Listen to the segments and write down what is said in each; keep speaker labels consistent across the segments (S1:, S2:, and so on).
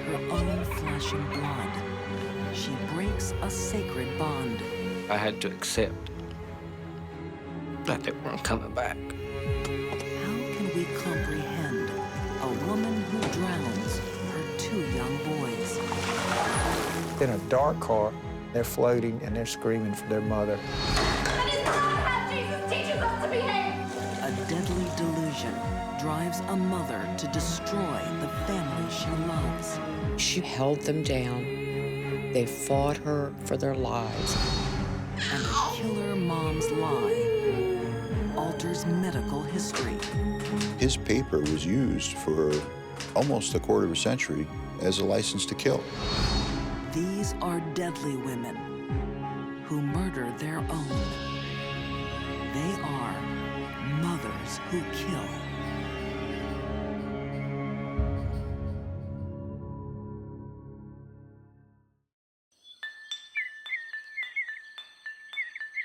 S1: her own flesh and blood. She breaks a sacred bond.
S2: I had to accept that they weren't coming back.
S1: How can we comprehend a woman who drowns her 2 young boys?
S3: In a dark car, they're floating and they're screaming for their mother.
S4: That is not how Jesus teaches us to behave!
S1: A deadly delusion drives a mother to destroy the family she loves.
S5: She held them down. They fought her for their lives.
S1: And a killer mom's lie alters medical history.
S6: His paper was used for almost a quarter of a century as a license to kill.
S1: These are deadly women who murder their own. They are mothers who kill.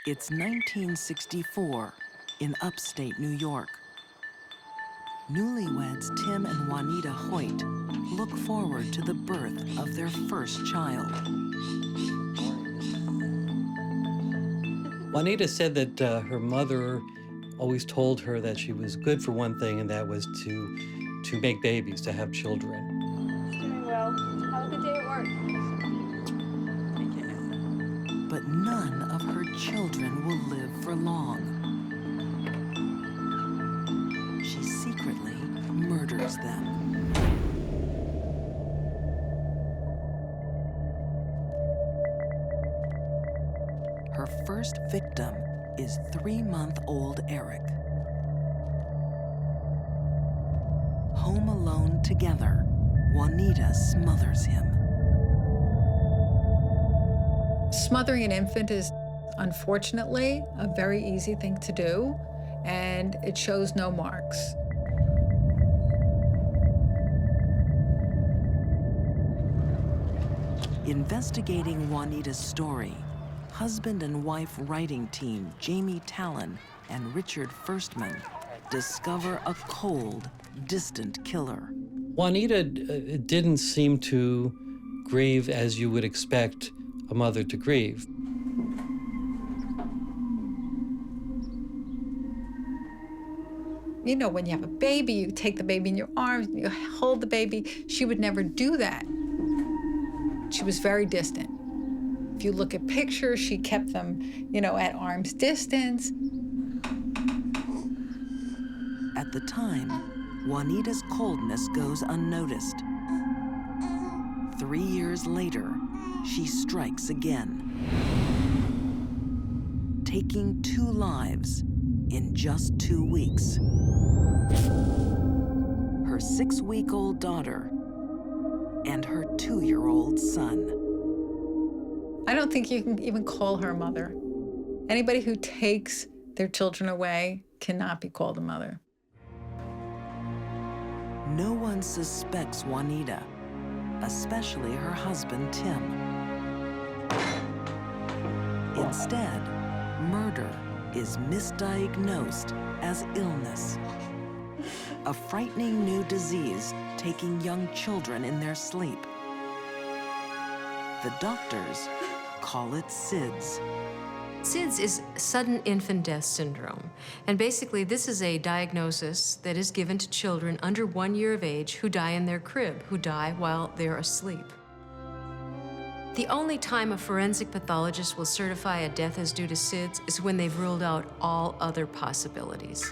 S1: It's 1964 in upstate New York. Newlyweds Tim and Waneta Hoyt look forward to the birth of their first child.
S7: Waneta said that her mother always told her that she was good for one thing, and that was to make babies, to have children.
S4: Doing well. Have a good day at work.
S1: But none of her children will live for long. She secretly murders them. Her first victim is 3-month-old Eric. Home alone together, Waneta smothers him.
S8: Smothering an infant is, unfortunately, a very easy thing to do, and it shows no marks.
S1: Investigating Waneta's story, husband and wife writing team Jamie Talon and Richard Firstman discover a cold, distant killer.
S7: Waneta didn't seem to grieve as you would expect a mother to grieve.
S8: You know, when you have a baby, you take the baby in your arms, you hold the baby. She would never do that. She was very distant. If you look at pictures, she kept them, you know, at arm's distance.
S1: At the time, Waneta's coldness goes unnoticed. 3 years later, she strikes again, taking 2 lives in just 2 weeks. Her 6-week-old daughter and her 2-year-old son.
S8: I don't think you can even call her a mother. Anybody who takes their children away cannot be called a mother.
S1: No one suspects Waneta, especially her husband, Tim. Instead, murder is misdiagnosed as illness, a frightening new disease taking young children in their sleep. The doctors call it SIDS.
S9: SIDS is sudden infant death syndrome. And basically, this is a diagnosis that is given to children under 1 year of age who die in their crib, who die while they're asleep. The only time a forensic pathologist will certify a death as due to SIDS is when they've ruled out all other possibilities.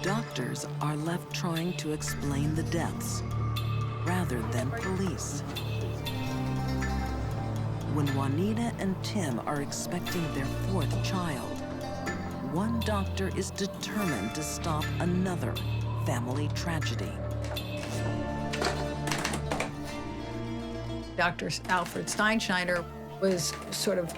S1: Doctors are left trying to explain the deaths rather than police. When Waneta and Tim are expecting their 4th child, one doctor is determined to stop another family tragedy.
S8: Dr. Alfred Steinschneider was sort of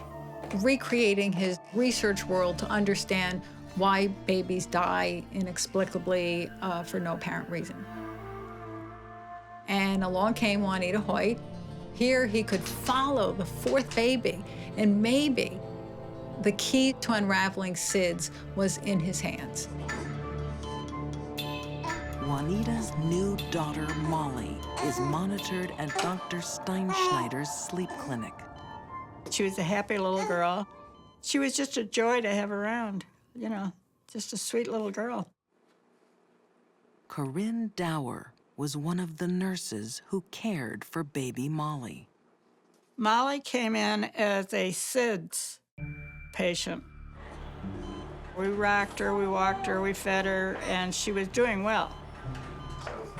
S8: recreating his research world to understand why babies die inexplicably for no apparent reason. And along came Waneta Hoyt. Here he could follow the 4th baby, and maybe the key to unraveling SIDS was in his hands.
S1: Waneta's new daughter, Molly, is monitored at Dr. Steinschneider's sleep clinic.
S10: She was a happy little girl. She was just a joy to have around, you know, just a sweet little girl.
S1: Corinne Dower was one of the nurses who cared for baby Molly.
S10: Molly came in as a SIDS patient. We rocked her, we walked her, we fed her, and she was doing well.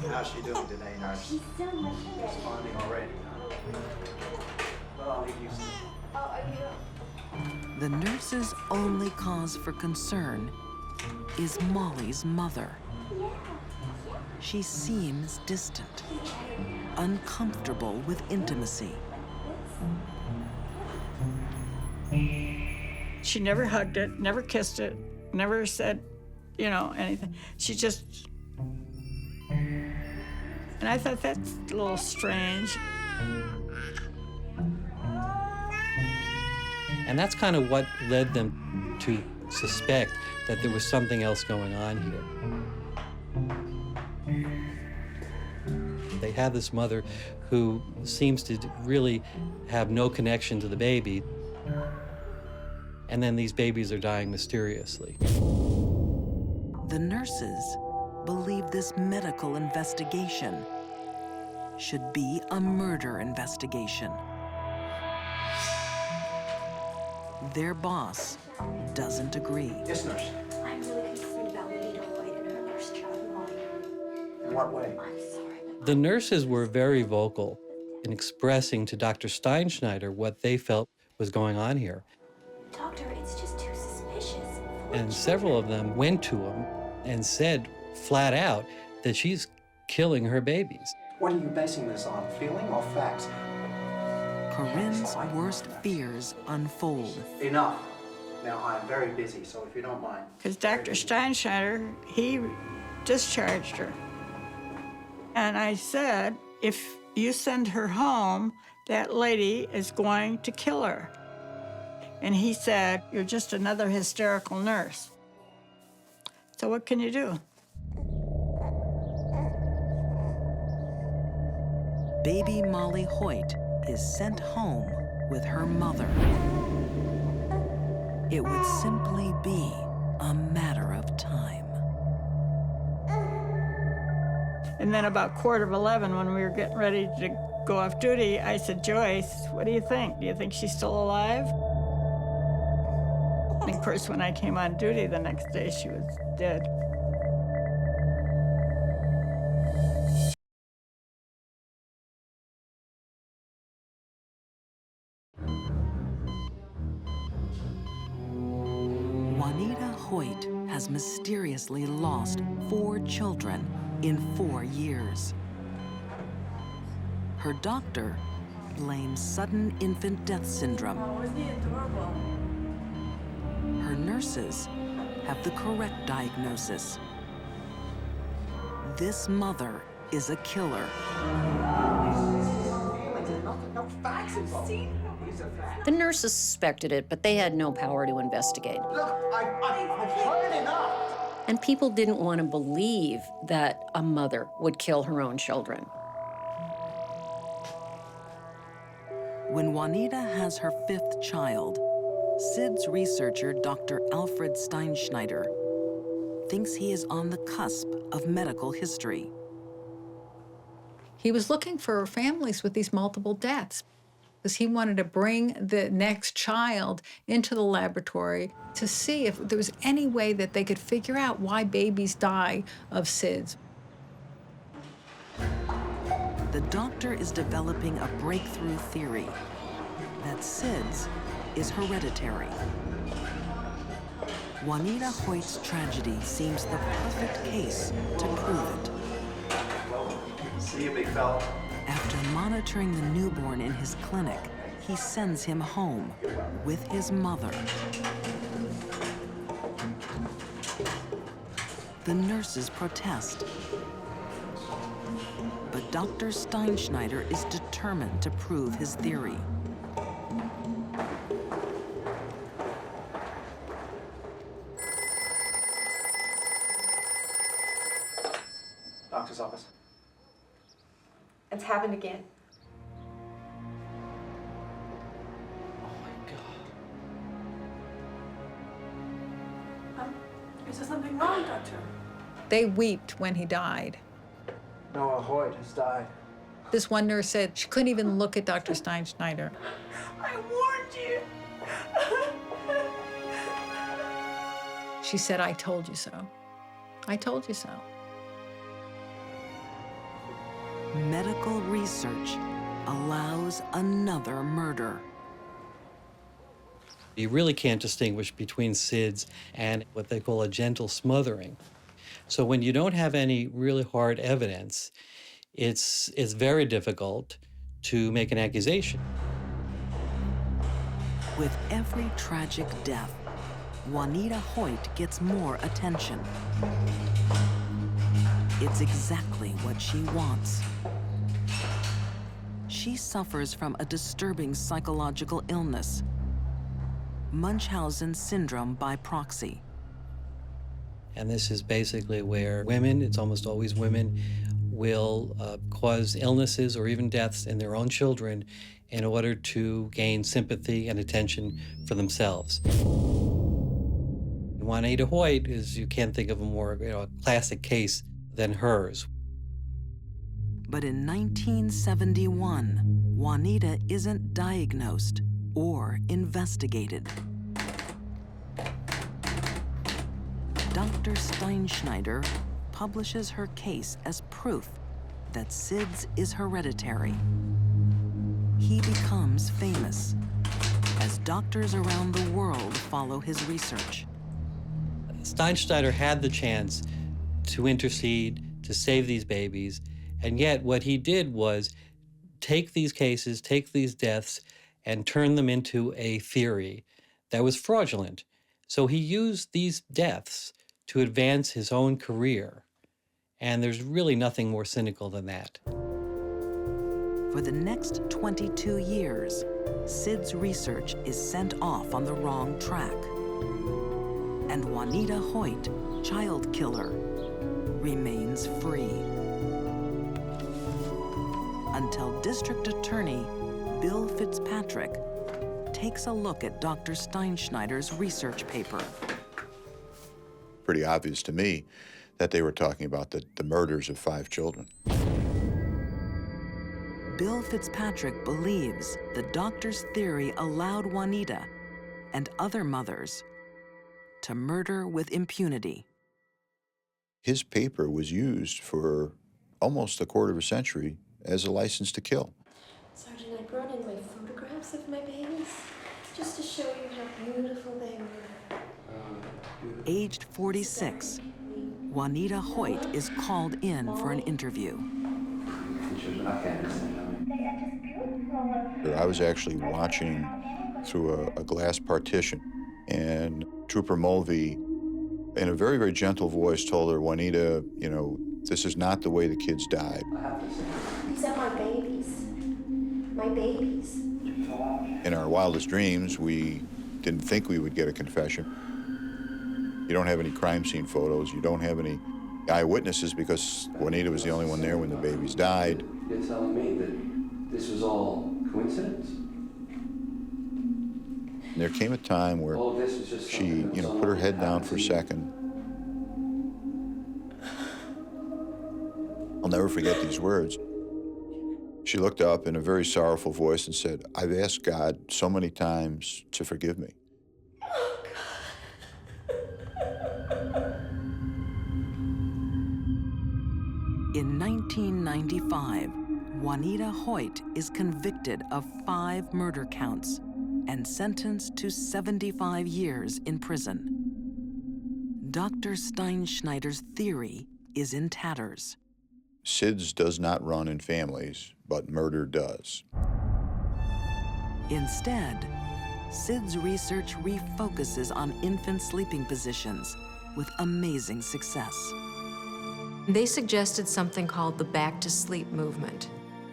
S11: So how's she doing today, nurse? She's still responding already. Well, I'll leave you some.
S1: The nurse's only cause for concern is Molly's mother. She seems distant, uncomfortable with intimacy.
S10: She never hugged it, never kissed it, never said, you know, anything. She just... And I thought that's a little strange.
S7: And that's kind of what led them to suspect that there was something else going on here. They have this mother who seems to really have no connection to the baby, and then these babies are dying mysteriously.
S1: The nurses believe this medical investigation should be a murder investigation. Their boss doesn't agree.
S11: Yes, nurse.
S4: I'm really concerned about Waneta Hoyt and her nurse child, Molly.
S11: In what way?
S4: I'm sorry.
S7: The nurses were very vocal in expressing to Dr. Steinschneider what they felt was going on here.
S4: Doctor, it's just too suspicious.
S7: And several of them went to him and said flat out that she's killing her babies.
S11: What are you basing this on, feeling or facts?
S1: Corinne's worst fears unfold.
S11: Enough. Now, I'm very busy, so if you don't mind.
S10: Because Dr. Steinschneider, he discharged her. And I said, if you send her home, that lady is going to kill her. And he said, you're just another hysterical nurse. So what can you do?
S1: Baby Molly Hoyt is sent home with her mother. It would simply be a matter of time.
S10: And then about 11:15, when we were getting ready to go off duty, I said, Joyce, what do you think? Do you think she's still alive? And of course, when I came on duty the next day, she was dead.
S1: Waneta Hoyt has mysteriously lost 4 children in 4 years. Her doctor blames sudden infant death syndrome.
S4: Oh, isn't he adorable?
S1: Her nurses have the correct diagnosis. This mother is a killer.
S11: No facts involved. These are facts.
S12: The nurses suspected it, but they had no power to investigate.
S11: Look, I've heard enough.
S12: And people didn't want to believe that a mother would kill her own children.
S1: When Waneta has her 5th child, SIDS researcher Dr. Alfred Steinschneider thinks he is on the cusp of medical history.
S8: He was looking for families with these multiple deaths because he wanted to bring the next child into the laboratory to see if there was any way that they could figure out why babies die of SIDS.
S1: The doctor is developing a breakthrough theory that SIDS is hereditary. Waneta Hoyt's tragedy seems the perfect case to prove it.
S11: See you, big fella.
S1: After monitoring the newborn in his clinic, he sends him home with his mother. The nurses protest. But Dr. Steinschneider is determined to prove his theory.
S4: happened again.
S13: Is there something wrong, Doctor?
S8: They wept when he died.
S11: Noah Hoyt has died.
S8: This one nurse said she couldn't even look at Dr. Steinschneider.
S13: I warned you.
S8: She said, I told you so. I told you so.
S1: Medical research allows another murder.
S7: You really can't distinguish between SIDS and what they call a gentle smothering. So when you don't have any really hard evidence, it's very difficult to make an accusation.
S1: With every tragic death, Waneta Hoyt gets more attention. It's exactly what she wants. She suffers from a disturbing psychological illness, Munchausen syndrome by proxy.
S7: And this is basically where women, it's almost always women, will cause illnesses or even deaths in their own children in order to gain sympathy and attention for themselves. Waneta Hoyt is, you can't think of a more classic case than hers.
S1: But in 1971, Waneta isn't diagnosed or investigated. Dr. Steinschneider publishes her case as proof that SIDS is hereditary. He becomes famous as doctors around the world follow his research.
S7: Steinschneider had the chance to intercede, to save these babies, and yet what he did was take these cases, take these deaths, and turn them into a theory that was fraudulent. So he used these deaths to advance his own career. And there's really nothing more cynical than that.
S1: For the next 22 years, SIDS research is sent off on the wrong track. And Waneta Hoyt, child killer, remains free. Until District Attorney Bill Fitzpatrick takes a look at Dr. Steinschneider's research paper.
S6: Pretty obvious to me that they were talking about the murders of 5 children.
S1: Bill Fitzpatrick believes the doctor's theory allowed Waneta and other mothers to murder with impunity.
S6: His paper was used for almost a quarter of a century as a license to kill.
S4: Sergeant, I brought in my photographs of my babies just to show you how beautiful they were.
S1: Aged 46, Waneta Hoyt is called in for an interview.
S6: I was actually watching through a glass partition, and Trooper Mulvey, in a very, very gentle voice, told her, Waneta, you know, this is not the way the kids died.
S4: These are my babies. My babies.
S6: In our wildest dreams, we didn't think we would get a confession. You don't have any crime scene photos. You don't have any eyewitnesses because Waneta was the only one there when the babies died.
S14: You're telling me that this was all coincidence?
S6: And there came a time where she, put her head down for a second. I'll never forget these words. She looked up in a very sorrowful voice and said, I've asked God so many times to forgive me.
S1: In 1995, Waneta Hoyt is convicted of 5 murder counts and sentenced to 75 years in prison. Dr. Steinschneider's theory is in tatters.
S6: SIDS does not run in families, but murder does.
S1: Instead, SIDS research refocuses on infant sleeping positions with amazing success.
S9: They suggested something called the back to sleep movement.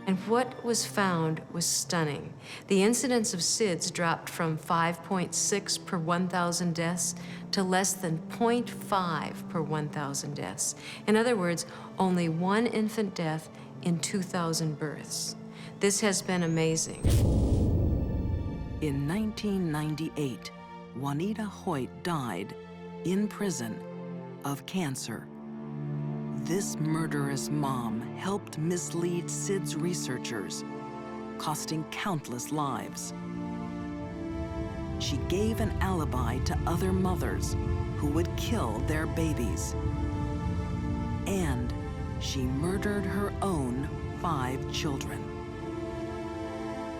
S9: And what was found was stunning. The incidence of SIDS dropped from 5.6 per 1,000 deaths to less than 0.5 per 1,000 deaths. In other words, only 1 infant death in 2,000 births. This has been amazing.
S1: In 1998, Waneta Hoyt died in prison of cancer. This murderous mom helped mislead SIDS researchers, costing countless lives. She gave an alibi to other mothers who would kill their babies. And she murdered her own 5 children.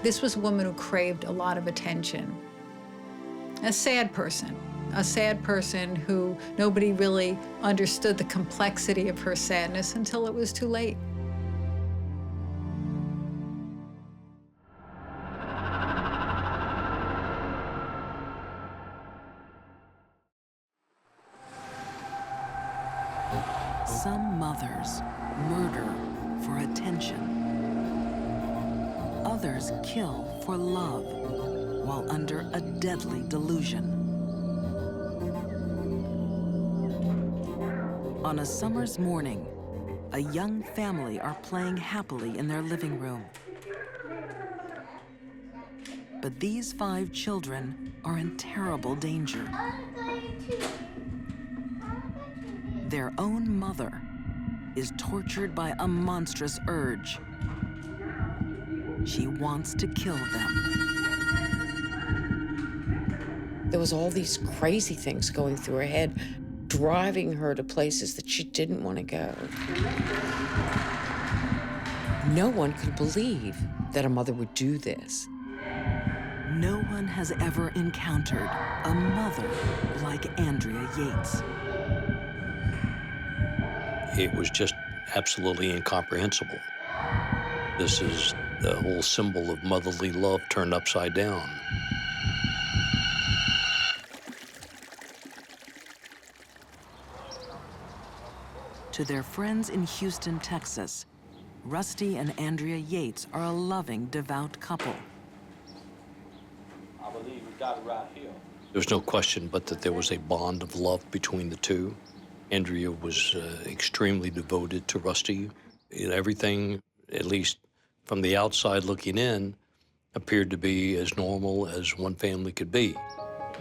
S8: This was a woman who craved a lot of attention. A sad person who nobody really understood the complexity of her sadness until it was too late.
S1: Some mothers murder for attention. Others kill for love while under a deadly delusion. On a summer's morning, a young family are playing happily in their living room. But these 5 children are in terrible danger. Their own mother is tortured by a monstrous urge. She wants to kill them.
S5: There was all these crazy things going through her head, driving her to places that she didn't want to go. No one could believe that a mother would do this.
S1: No one has ever encountered a mother like Andrea Yates.
S2: It was just absolutely incomprehensible. This is the whole symbol of motherly love turned upside down.
S1: To their friends in Houston, Texas, Rusty and Andrea Yates are a loving, devout couple.
S14: I believe we got it right here.
S2: There's no question but that there was a bond of love between the two. Andrea was extremely devoted to Rusty. Everything, at least from the outside looking in, appeared to be as normal as one family could be.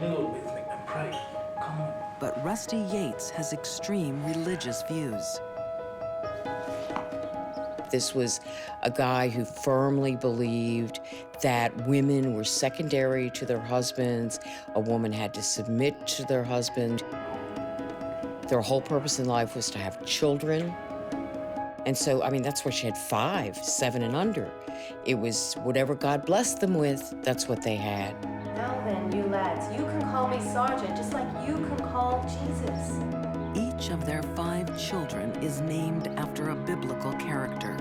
S11: Kneel with me and pray. Come on.
S1: But Rusty Yates has extreme religious views.
S5: This was a guy who firmly believed that women were secondary to their husbands. A woman had to submit to their husband. Their whole purpose in life was to have children. And so, I mean, that's why she had 5, 7 and under. It was whatever God blessed them with, that's what they had.
S4: Now then, you lads, you can call me Sergeant, just like you can call Jesus.
S1: Each of their 5 children is named after a biblical character.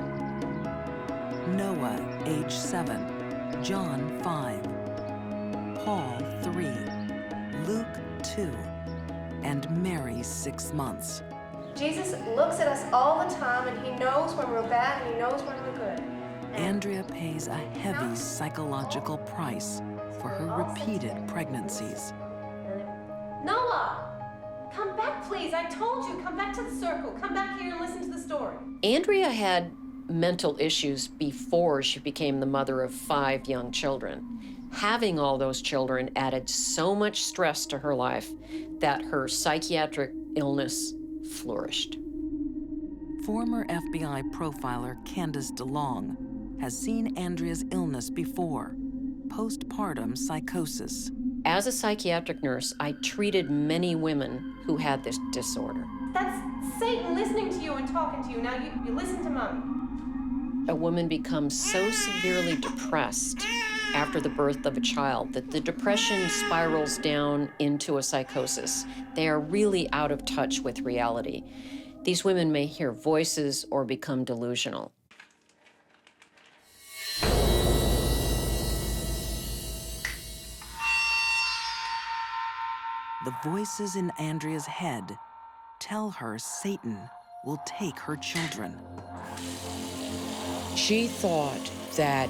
S1: Noah, age 7, John, 5, Paul, 3, Luke, 2, and Mary, 6 months.
S4: Jesus looks at us all the time, and he knows when we're bad and he knows when we're good.
S1: Andrea pays a heavy psychological price for her repeated pregnancies.
S4: Noah, come back, please. I told you, come back to the circle. Come back here and listen to the story.
S12: Andrea had mental issues before she became the mother of 5 young children. Having all those children added so much stress to her life that her psychiatric illness flourished.
S1: Former FBI profiler Candace DeLong has seen Andrea's illness before, postpartum psychosis.
S12: As a psychiatric nurse, I treated many women who had this disorder.
S4: That's Satan listening to you and talking to you. Now you listen to Mommy.
S12: A woman becomes so severely depressed after the birth of a child that the depression spirals down into a psychosis. They are really out of touch with reality. These women may hear voices or become delusional.
S1: The voices in Andrea's head tell her Satan will take her children.
S5: She thought that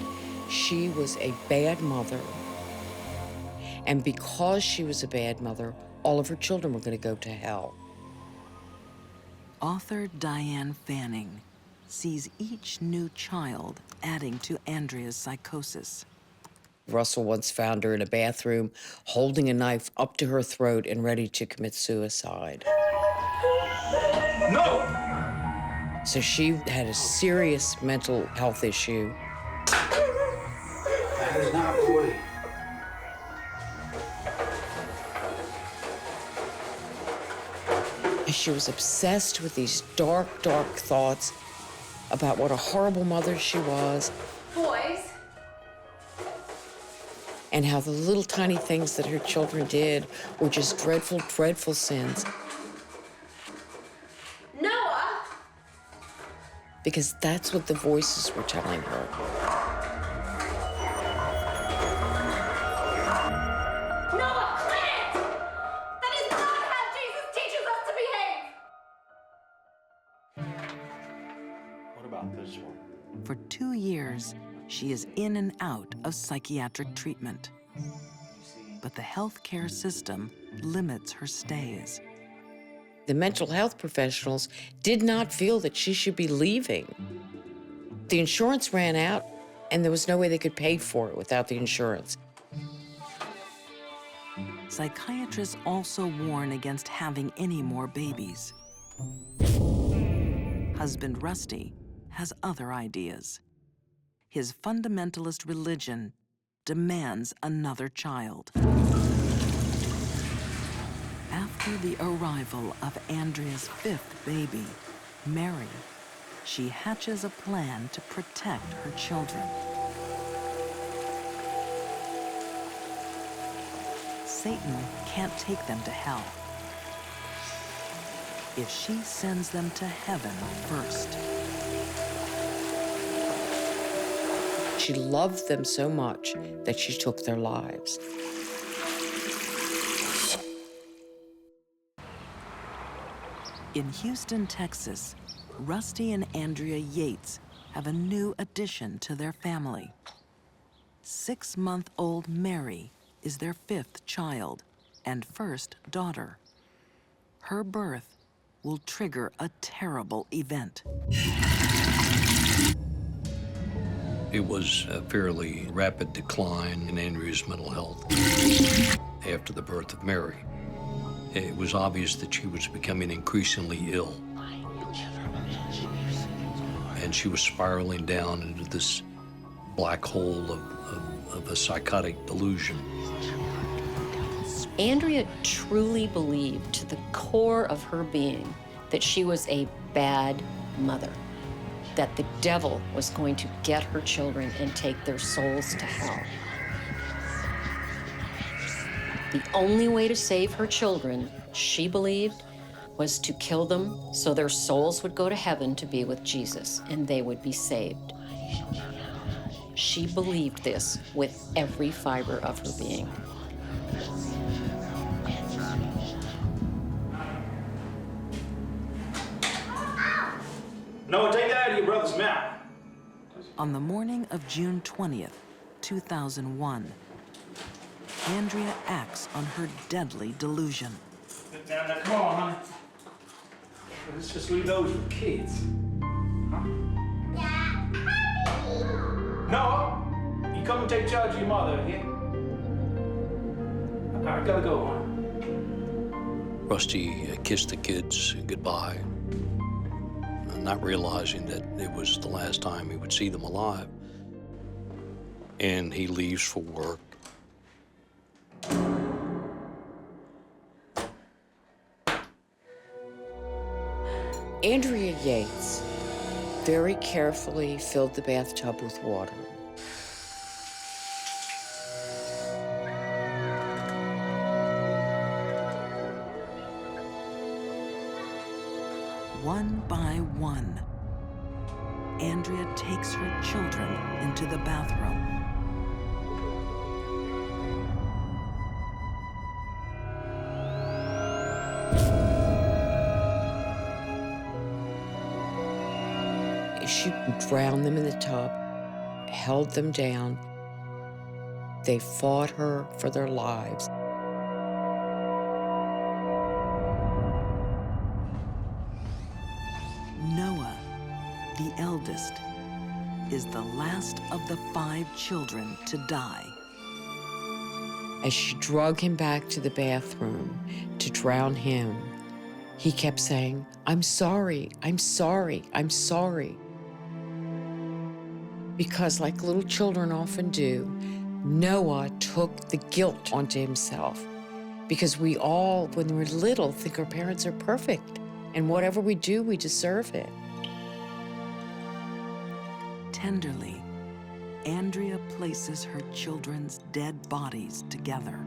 S5: she was a bad mother, and because she was a bad mother, all of her children were going to go to hell.
S1: Author Diane Fanning sees each new child adding to Andrea's psychosis.
S5: Russell once found her in a bathroom holding a knife up to her throat and ready to commit suicide.
S13: No!
S5: So she had a serious mental health issue.
S13: That is not the way.
S5: And she was obsessed with these dark, dark thoughts about what a horrible mother she was.
S4: Boys,
S5: And how the little tiny things that her children did were just dreadful, dreadful sins.
S4: Noah!
S5: Because that's what the voices were telling her.
S4: Noah, quit it! That is not how Jesus teaches us to behave!
S11: What about this one?
S1: For 2 years, she is in and out of psychiatric treatment. But the healthcare system limits her stays.
S5: The mental health professionals did not feel that she should be leaving. The insurance ran out, and there was no way they could pay for it without the insurance.
S1: Psychiatrists also warn against having any more babies. Husband Rusty has other ideas. His fundamentalist religion demands another child. After the arrival of Andrea's 5th baby, Mary, she hatches a plan to protect her children. Satan can't take them to hell if she sends them to heaven first.
S5: She loved them so much that she took their lives.
S1: In Houston, Texas, Rusty and Andrea Yates have a new addition to their family. 6-month-old Mary is their 5th child and first daughter. Her birth will trigger a terrible event.
S2: It was a fairly rapid decline in Andrea's mental health after the birth of Mary. It was obvious that she was becoming increasingly ill. And she was spiraling down into this black hole of a psychotic delusion.
S12: Andrea truly believed to the core of her being that she was a bad mother, that the devil was going to get her children and take their souls to hell. The only way to save her children, she believed, was to kill them so their souls would go to heaven to be with Jesus and they would be saved. She believed this with every fiber of her being.
S11: Noah, take that out of your brother's mouth.
S1: On the morning of June 20th, 2001, Andrea acts on her deadly delusion.
S11: Sit down now. Come on, honey. Let's just leave those for kids. Huh? Noah, you come and take charge of your mother, okay? I gotta go, honey.
S2: Rusty kissed the kids goodbye, not realizing that it was the last time he would see them alive. And he leaves for work.
S5: Andrea Yates very carefully filled the bathtub with water.
S1: One by one, Andrea takes her children into the bathroom.
S5: She drowned them in the tub, held them down. They fought her for their lives.
S1: Noah, The eldest is the last of the 5 children to die.
S5: As she drug him back to the bathroom to drown him, he kept saying, "I'm sorry, I'm sorry, I'm sorry." Because like little children often do, Noah took the guilt onto himself. Because we all, when we're little, think our parents are perfect. And whatever we do, we deserve it.
S1: Tenderly, Andrea places her children's dead bodies together,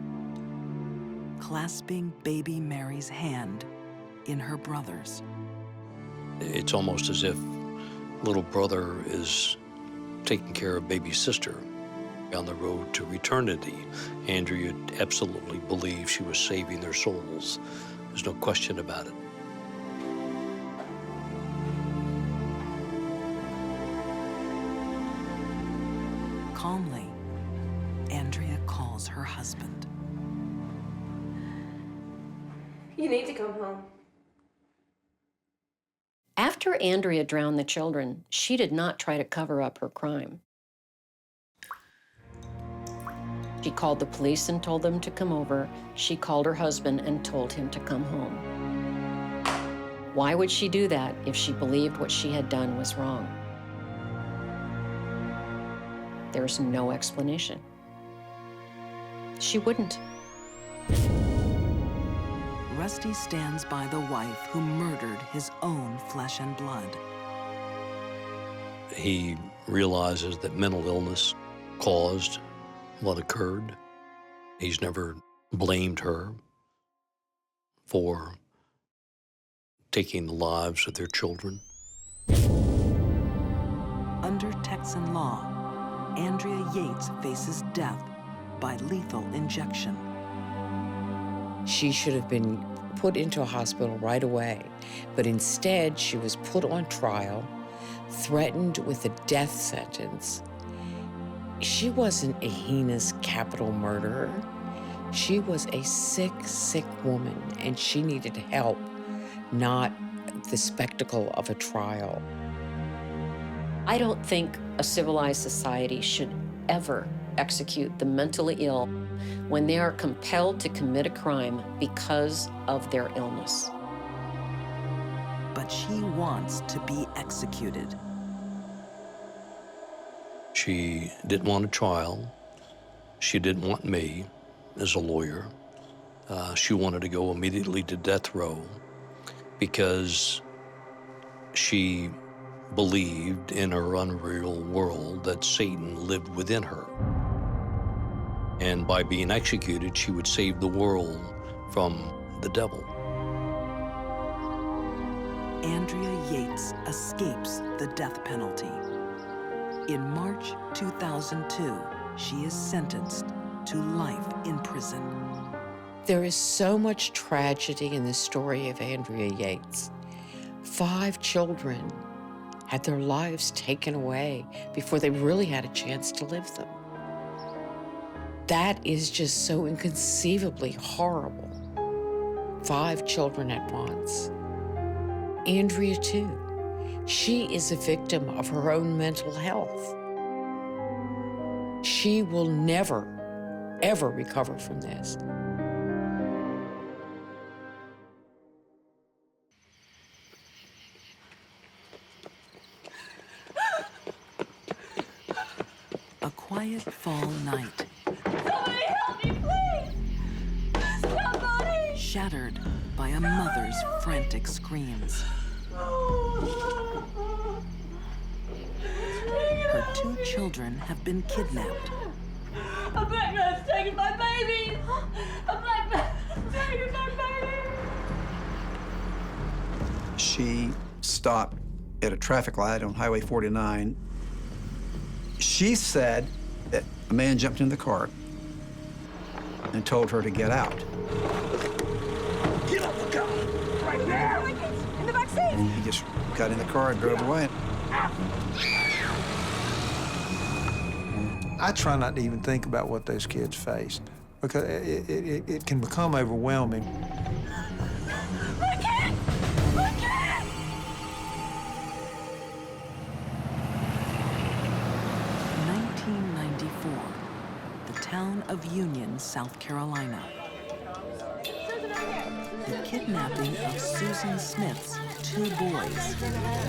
S1: clasping baby Mary's hand in her brother's.
S2: It's almost as if little brother is taking care of baby sister on the road to eternity. Andrea absolutely believed she was saving their souls. There's no question about it.
S1: Calmly, Andrea calls her husband.
S4: You need to come home.
S12: After Andrea drowned the children, she did not try to cover up her crime. She called the police and told them to come over. She called her husband and told him to come home. Why would she do that if she believed what she had done was wrong? There's no explanation. She wouldn't.
S1: Rusty stands by the wife who murdered his own flesh and blood.
S2: He realizes that mental illness caused what occurred. He's never blamed her for taking the lives of their children.
S1: Under Texan law, Andrea Yates faces death by lethal injection.
S5: She should have been put into a hospital right away, but instead she was put on trial, threatened with a death sentence. She wasn't a heinous capital murderer. She was a sick, sick woman, and she needed help, not the spectacle of a trial.
S12: I don't think a civilized society should ever execute the mentally ill when they are compelled to commit a crime because of their illness.
S1: But she wants to be executed.
S2: She didn't want a trial. She didn't want me as a lawyer. She wanted to go immediately to death row because she believed in her unreal world that Satan lived within her. And by being executed, she would save the world from the devil.
S1: Andrea Yates escapes the death penalty. In March 2002, she is sentenced to life in prison.
S5: There is so much tragedy in the story of Andrea Yates. 5 children had their lives taken away before they really had a chance to live them. That is just so inconceivably horrible. 5 children at once. Andrea, too. She is a victim of her own mental health. She will never, ever recover from this.
S1: A quiet fall night.
S13: Somebody help me, please! Somebody!
S1: Shattered by a mother's frantic screams. Her 2 children have been kidnapped.
S13: A black man's taking my baby! A black man's taking my baby!
S11: She stopped at a traffic light on Highway 49. She said that a man jumped in the car and told her to get out.
S13: Get out the car! Right there! In the back seat!
S11: He just got in the car and drove away.
S3: I try not to even think about what those kids faced because it can become overwhelming.
S13: I can't! I can't!
S1: town of Union, South Carolina. The kidnapping of Susan Smith's 2 boys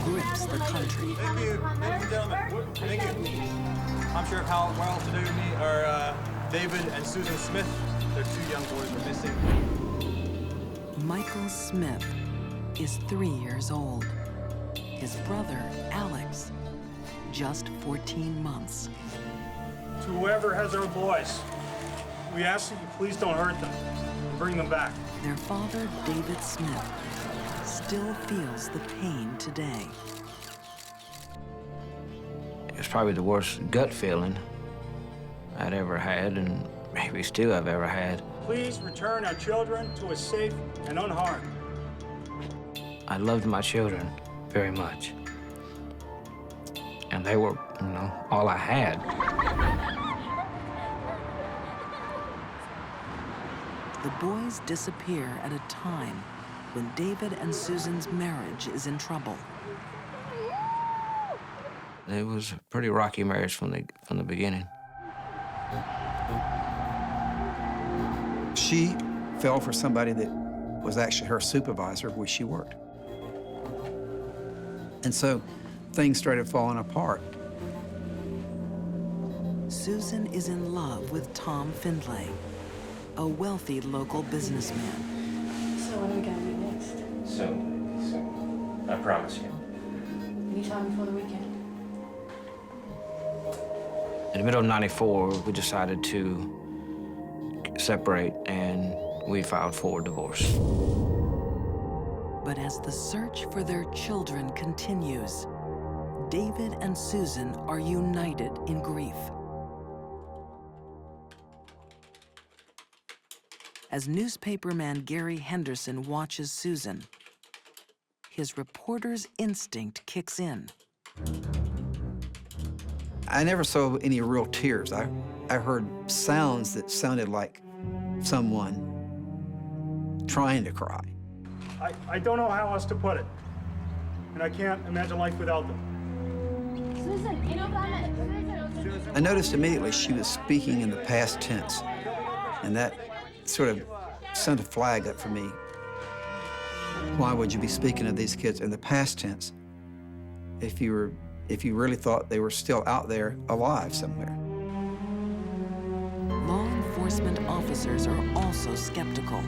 S1: grips the country.
S15: Thank you, ladies and gentlemen. Thank you. I'm Sheriff Howell. Well-to-do me are David and Susan Smith. Their 2 young boys are missing.
S1: Michael Smith is 3 years old. His brother, Alex, just 14 months.
S16: To whoever has our boys, we ask that you please don't hurt them and bring them back.
S1: Their father, David Smith, still feels the pain today.
S17: It's probably the worst gut feeling I'd ever had, and maybe still I've ever had.
S16: Please return our children to us safe and unharmed.
S17: I loved my children very much. And they were, all I had.
S1: The boys disappear at a time when David and Susan's marriage is in trouble.
S17: It was a pretty rocky marriage from the beginning.
S11: She fell for somebody that was actually her supervisor where she worked. And so things started falling apart.
S1: Susan is in love with Tom Findlay, a wealthy local businessman.
S13: So when are we gonna meet next?
S14: Soon. I promise you.
S13: Anytime before the weekend.
S17: In the middle of '94, we decided to separate, and we filed for divorce.
S1: But as the search for their children continues, David and Susan are united in grief. As newspaperman Gary Henderson watches Susan, his reporter's instinct kicks in.
S11: I never saw any real tears. I heard sounds that sounded like someone trying to cry.
S16: I don't know how else to put it, and I can't imagine life without them.
S13: Susan, you know
S11: I noticed immediately she was speaking in the past tense, and that sort of sent a flag up for me. Why would you be speaking of these kids in the past tense if you really thought they were still out there alive somewhere?
S1: Law enforcement officers are also skeptical.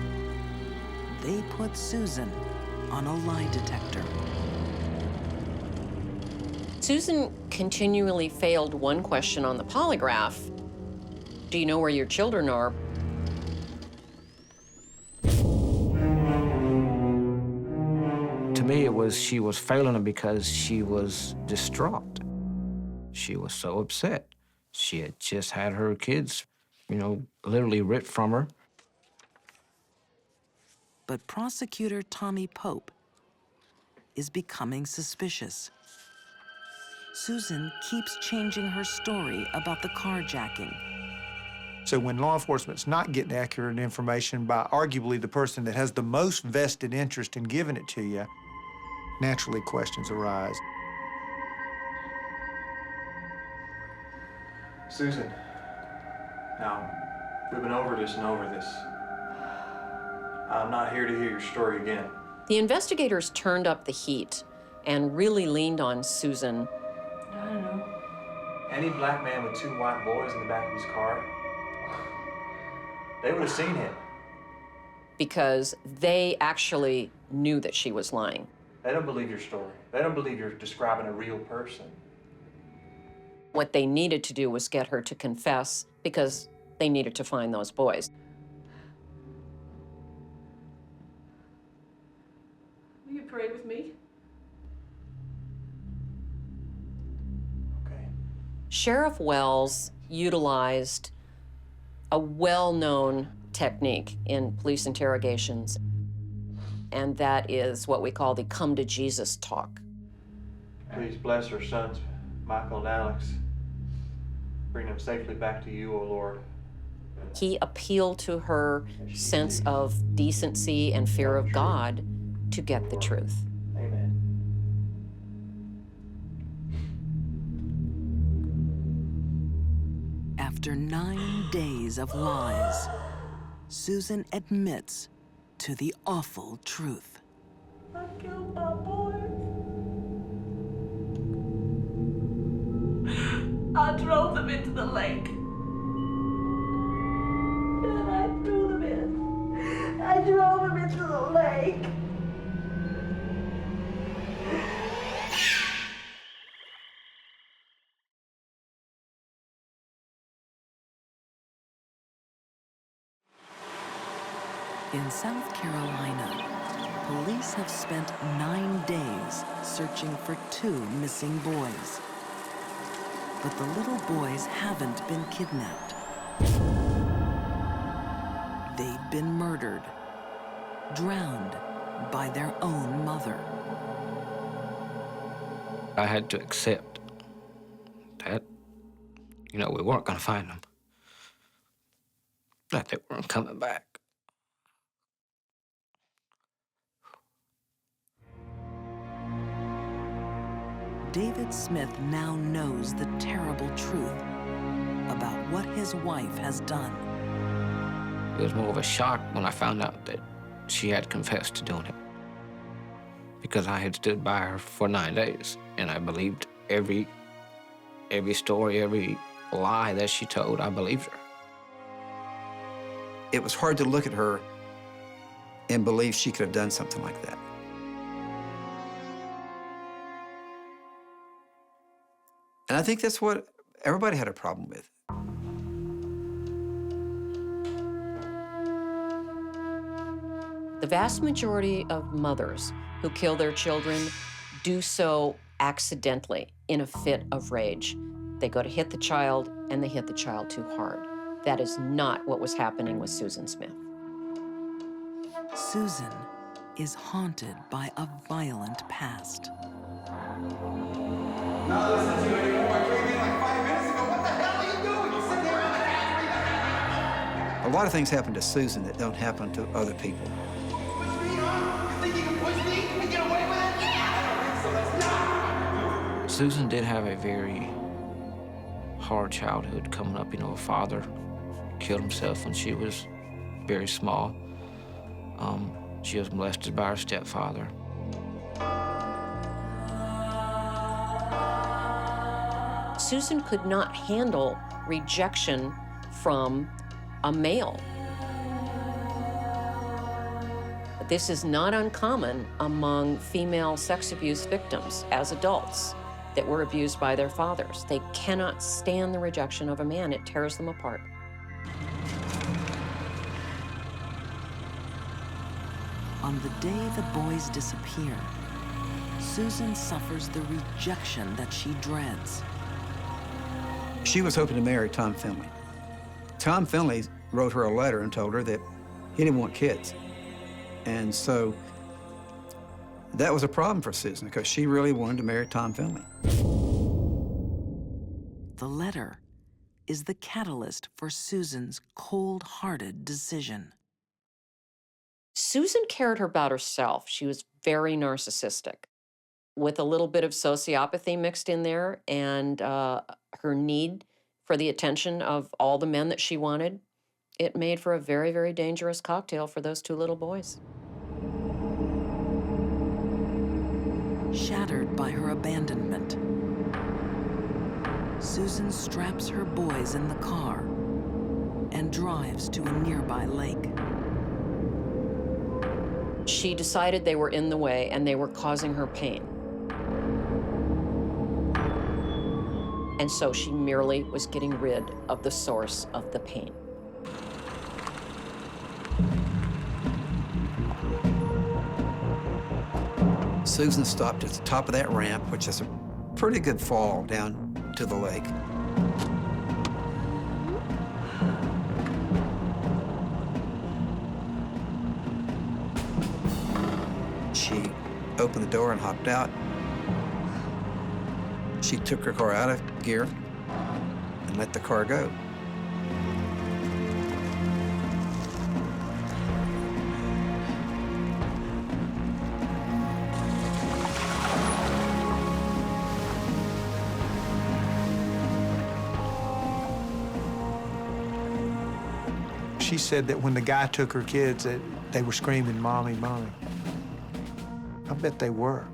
S1: They put Susan on a lie detector.
S12: Susan continually failed one question on the polygraph. Do you know where your children are?
S17: To me, it was she was failing because she was distraught. She was so upset. She had just had her kids, literally ripped from her.
S1: But prosecutor Tommy Pope is becoming suspicious. Susan keeps changing her story about the carjacking.
S3: So when law enforcement's not getting accurate information by arguably the person that has the most vested interest in giving it to you, naturally questions arise.
S15: Susan, now, we've been over this and over this. I'm not here to hear your story again.
S12: The investigators turned up the heat and really leaned on Susan.
S13: I don't know.
S15: Any black man with 2 white boys in the back of his car, they would have seen him.
S12: Because they actually knew that she was lying.
S15: They don't believe your story. They don't believe you're describing a real person.
S12: What they needed to do was get her to confess because they needed to find those boys.
S13: Will you parade with me?
S15: Okay.
S12: Sheriff Wells utilized a well-known technique in police interrogations, and that is what we call the come to Jesus talk.
S15: Please bless our sons, Michael and Alex. Bring them safely back to you, O Lord.
S12: He appealed to her sense of decency and fear of God to get the truth.
S15: Amen.
S1: After After 9 days of lies, Susan admits to the awful truth.
S13: I killed my boy. I drove them into the lake. And I threw them in. I drove them into the lake.
S1: In South Carolina, police have spent 9 days searching for 2 missing boys. But the little boys haven't been kidnapped. They've been murdered, drowned by their own mother.
S17: I had to accept that, we weren't going to find them, that they weren't coming back.
S1: David Smith now knows the terrible truth about what his wife has done.
S17: It was more of a shock when I found out that she had confessed to doing it, because I had stood by her for 9 days, and I believed every story, every lie that she told. I believed her.
S11: It was hard to look at her and believe she could have done something like that. And I think that's what everybody had a problem with.
S12: The vast majority of mothers who kill their children do so accidentally in a fit of rage. They go to hit the child, and they hit the child too hard. That is not what was happening with Susan Smith.
S1: Susan is haunted by a violent past.
S18: Not listen to you anymore. I came in like 5 minutes ago. What the hell are you doing? You sitting there on the couch?
S11: A lot of things happen to Susan that don't happen to other people.
S18: Push me, huh? You think you can push me and get away with it? Yeah! I don't think so. Let's not.
S17: Susan did have a very hard childhood coming up. Her father killed himself when she was very small. She was molested by her stepfather.
S12: Susan could not handle rejection from a male. This is not uncommon among female sex abuse victims as adults that were abused by their fathers. They cannot stand the rejection of a man. It tears them apart.
S1: On the day the boys disappear, Susan suffers the rejection that she dreads.
S11: She was hoping to marry Tom Finley. Tom Finley wrote her a letter and told her that he didn't want kids. And so that was a problem for Susan, because she really wanted to marry Tom Finley.
S1: The letter is the catalyst for Susan's cold-hearted decision.
S12: Susan cared about herself. She was very narcissistic, with a little bit of sociopathy mixed in there, and her need for the attention of all the men that she wanted. It made for a very, very dangerous cocktail for those 2 little boys.
S1: Shattered by her abandonment, Susan straps her boys in the car and drives to a nearby lake.
S12: She decided they were in the way and they were causing her pain. And so she merely was getting rid of the source of the pain.
S11: Susan stopped at the top of that ramp, which is a pretty good fall down to the lake. She opened the door and hopped out. She took her car out of gear and let the car go.
S3: She said that when the guy took her kids, that they were screaming, "Mommy, Mommy." I bet they were.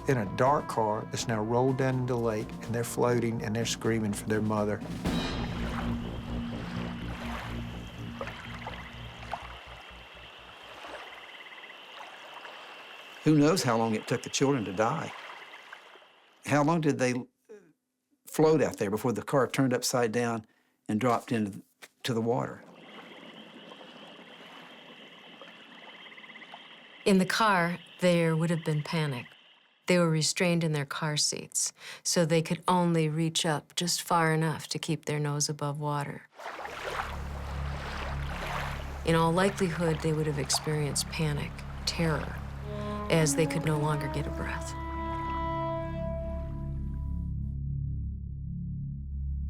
S3: In a dark car that's now rolled down into the lake, and they're floating, and they're screaming for their mother.
S11: Who knows how long it took the children to die? How long did they float out there before the car turned upside down and dropped into the water?
S9: In the car, there would have been panic. They were restrained in their car seats, so they could only reach up just far enough to keep their nose above water. In all likelihood, they would have experienced panic, terror, as they could no longer get a breath.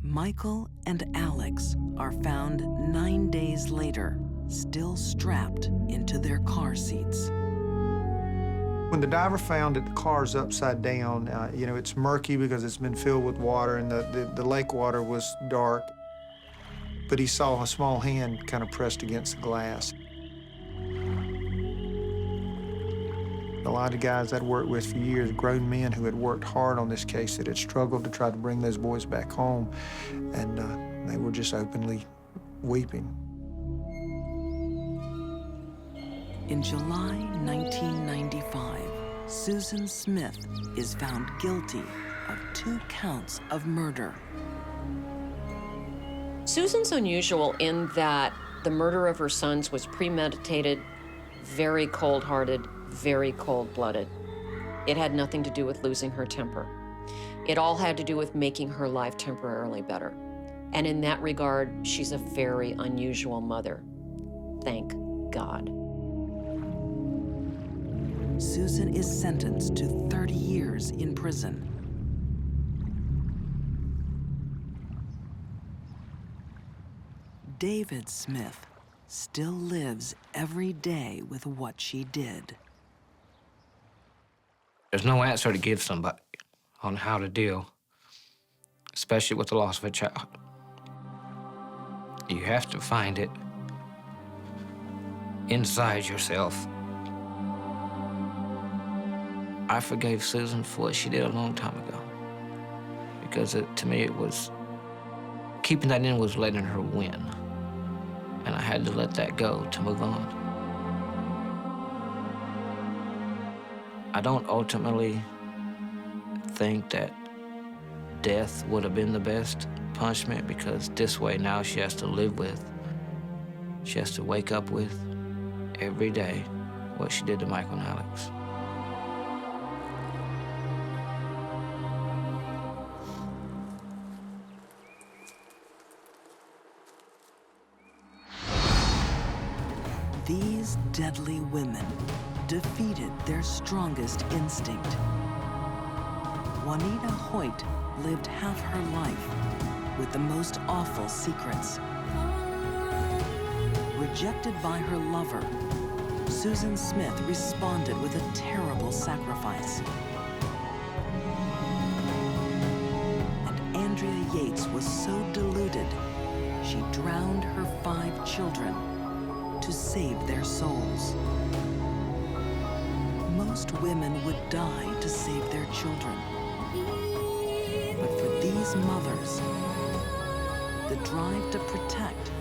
S1: Michael and Alex are found 9 days later, still strapped into their car seats.
S3: When the diver found that the car's upside down, you know, it's murky because it's been filled with water, and the lake water was dark. But he saw a small hand kind of pressed against the glass. A lot of guys I'd worked with for years, grown men who had worked hard on this case, that had struggled to try to bring those boys back home, and they were just openly weeping.
S1: In July 1995, Susan Smith is found guilty of 2 counts of murder.
S12: Susan's unusual in that the murder of her sons was premeditated, very cold-hearted, very cold-blooded. It had nothing to do with losing her temper. It all had to do with making her life temporarily better. And in that regard, she's a very unusual mother. Thank God.
S1: Susan is sentenced to 30 years in prison. David Smith still lives every day with what she did.
S17: There's no answer to give somebody on how to deal, especially with the loss of a child. You have to find it inside yourself. I forgave Susan for what she did a long time ago, because to me it was, keeping that in was letting her win, and I had to let that go to move on. I don't ultimately think that death would have been the best punishment, because this way now she has to live with, she has to wake up with every day what she did to Michael and Alex.
S1: These deadly women defeated their strongest instinct. Waneta Hoyt lived half her life with the most awful secrets. Rejected by her lover, Susan Smith responded with a terrible sacrifice. And Andrea Yates was so deluded, she drowned her 5 children to save their souls. Most women would die to save their children. But for these mothers, the drive to protect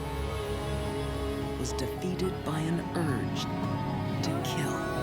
S1: was defeated by an urge to kill.